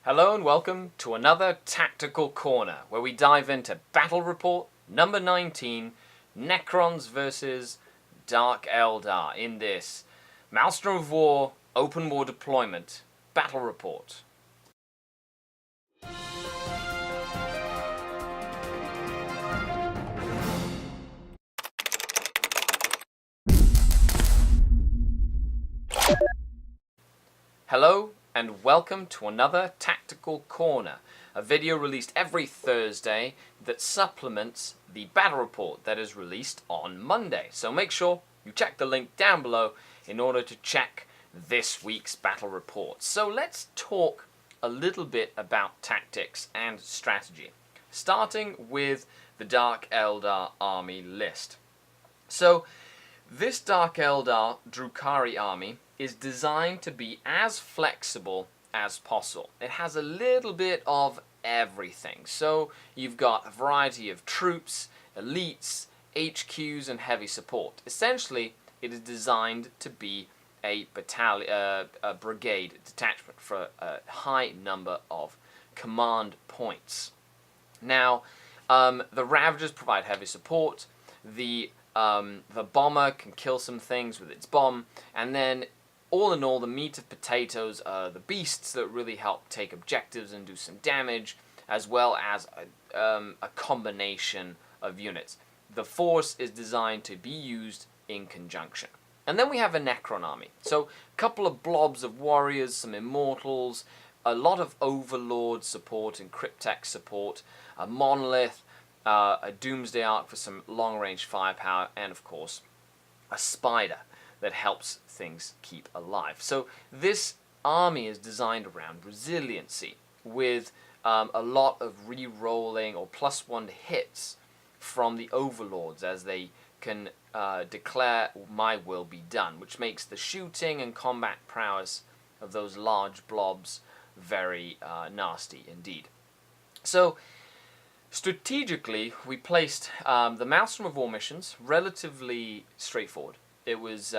Hello and welcome to another Tactical Corner, where we dive into Battle Report number 19, Necrons versus Dark Eldar, in this Maelstrom of War Open War Deployment Battle Report. Hello and welcome to another Tactical Corner, a video released every Thursday that supplements the battle report that is released on Monday. So make sure you check the link down below in order to check this week's battle report. So let's talk a little bit about tactics and strategy, starting with the Dark Eldar army list. So this Dark Eldar Drukhari army is designed to be as flexible as possible. It has a little bit of everything. So you've got a variety of troops, elites, HQs, and heavy support. Essentially, it is designed to be a brigade detachment for a high number of command points. Now, the Ravagers provide heavy support. The bomber can kill some things with its bomb, and then all in all, the meat of potatoes are the beasts that really help take objectives and do some damage, as well as a combination of units. The force is designed to be used in conjunction. And then we have a Necron army. So a couple of blobs of warriors, some immortals, a lot of overlord support and cryptek support, a monolith, a doomsday arc for some long-range firepower, and of course a spider that helps things keep alive. So this army is designed around resiliency, with a lot of re-rolling or +1 hits from the overlords as they can declare my will be done, which makes the shooting and combat prowess of those large blobs very nasty indeed. So strategically, we placed the Maelstrom of War missions relatively straightforward. It was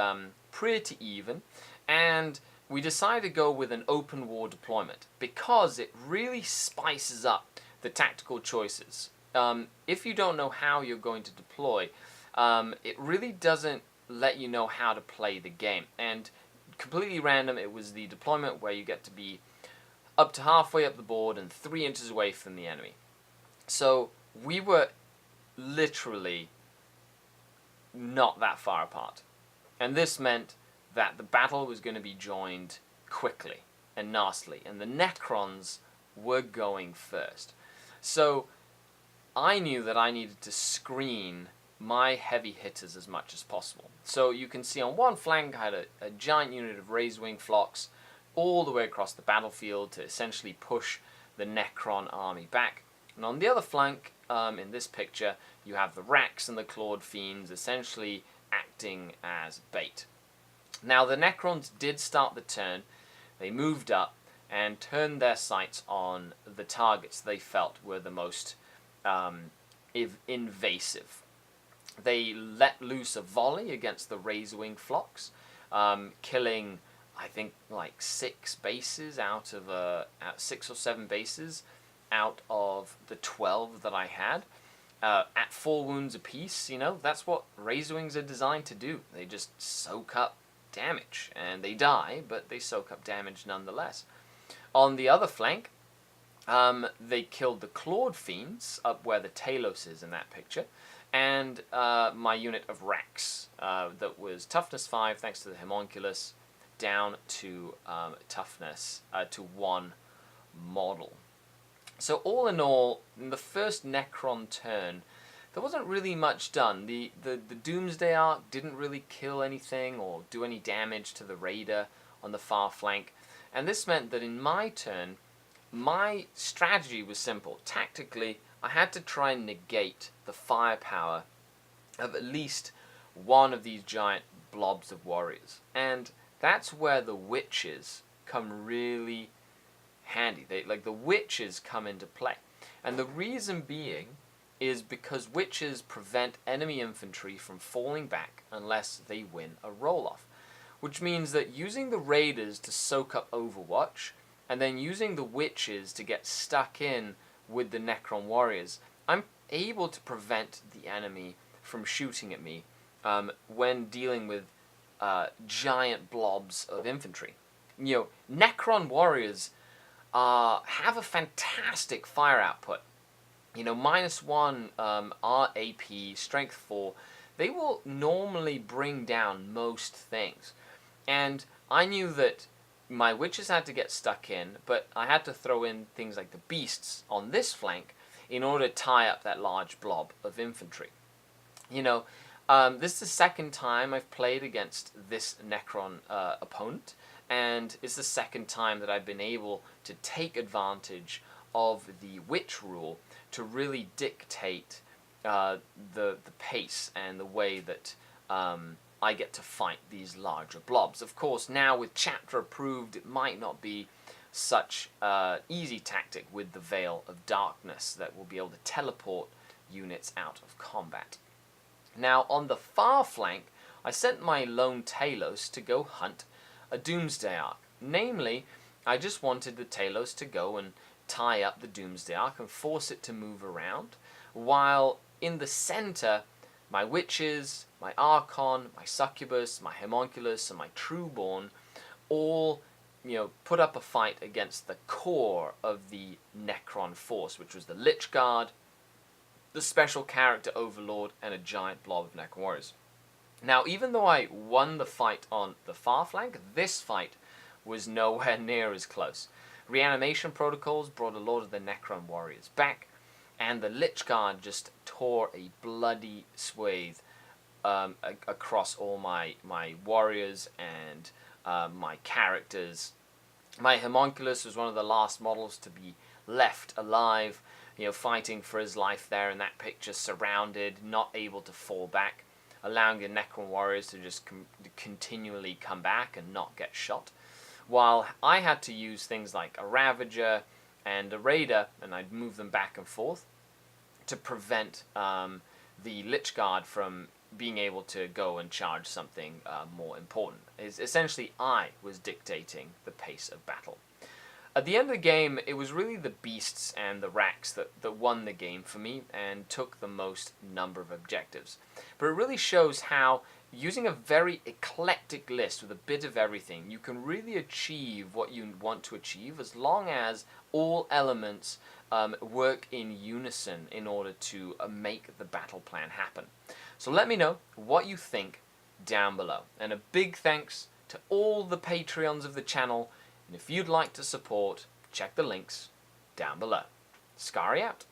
pretty even, and we decided to go with an open war deployment because it really spices up the tactical choices. If you don't know how you're going to deploy, it really doesn't let you know how to play the game. And completely random, it was the deployment where you get to be up to halfway up the board and 3 inches away from the enemy. So we were literally not that far apart. And this meant that the battle was going to be joined quickly and nastily, and the Necrons were going first. So I knew that I needed to screen my heavy hitters as much as possible. So you can see on one flank I had a giant unit of razor-wing flocks all the way across the battlefield to essentially push the Necron army back. And on the other flank, in this picture, you have the Racks and the Clawed Fiends essentially acting as bait. Now the Necrons did start the turn. They moved up and turned their sights on the targets they felt were the most invasive. They let loose a volley against the razor-wing flocks, killing I think like 6 bases out of 6 or 7 bases out of the 12 that I had. At 4 wounds apiece, you know, that's what razor-wings are designed to do. They just soak up damage, and they die, but they soak up damage nonetheless. On the other flank, they killed the Clawed Fiends up where the Talos is in that picture, and my unit of Racks that was toughness 5 thanks to the Homunculus, down to toughness to 1 model. So all in all, in the first Necron turn, there wasn't really much done. The Doomsday Arc didn't really kill anything or do any damage to the Raider on the far flank. And this meant that in my turn, my strategy was simple. Tactically, I had to try and negate the firepower of at least one of these giant blobs of warriors. And that's where the witches come really handy. The witches come into play. And the reason being is because witches prevent enemy infantry from falling back unless they win a roll-off. Which means that using the raiders to soak up Overwatch and then using the witches to get stuck in with the Necron warriors, I'm able to prevent the enemy from shooting at me when dealing with giant blobs of infantry. Necron warriors have a fantastic fire output. -1 AP, strength 4, they will normally bring down most things. And I knew that my witches had to get stuck in, but I had to throw in things like the beasts on this flank in order to tie up that large blob of infantry. This is the second time I've played against this Necron opponent, and it's the second time that I've been able to take advantage of the witch rule to really dictate the pace and the way that I get to fight these larger blobs. Of course, now with chapter approved, it might not be such easy tactic with the Veil of Darkness that will be able to teleport units out of combat. Now, on the far flank, I sent my lone Talos to go hunt a Doomsday Ark. Namely, I just wanted the Talos to go and tie up the Doomsday Ark and force it to move around, while in the center, my Witches, my Archon, my Succubus, my Homunculus, and my Trueborn all put up a fight against the core of the Necron force, which was the Lich Guard, the Special Character Overlord, and a giant blob of Necron warriors. Now, even though I won the fight on the far flank, this fight was nowhere near as close. Reanimation protocols brought a lot of the Necron warriors back, and the Lich Guard just tore a bloody swathe across all my warriors and my characters. My Homunculus was one of the last models to be left alive, fighting for his life there in that picture, surrounded, not able to fall back, allowing the Necron warriors to just continually come back and not get shot. While I had to use things like a Ravager and a Raider, and I'd move them back and forth to prevent the Lich Guard from being able to go and charge something more important. Essentially, I was dictating the pace of battle. At the end of the game, it was really the beasts and the racks that won the game for me and took the most number of objectives. But it really shows how, using a very eclectic list with a bit of everything, you can really achieve what you want to achieve as long as all elements work in unison in order to make the battle plan happen. So let me know what you think down below. And a big thanks to all the Patreons of the channel. And if you'd like to support, check the links down below. Skari out.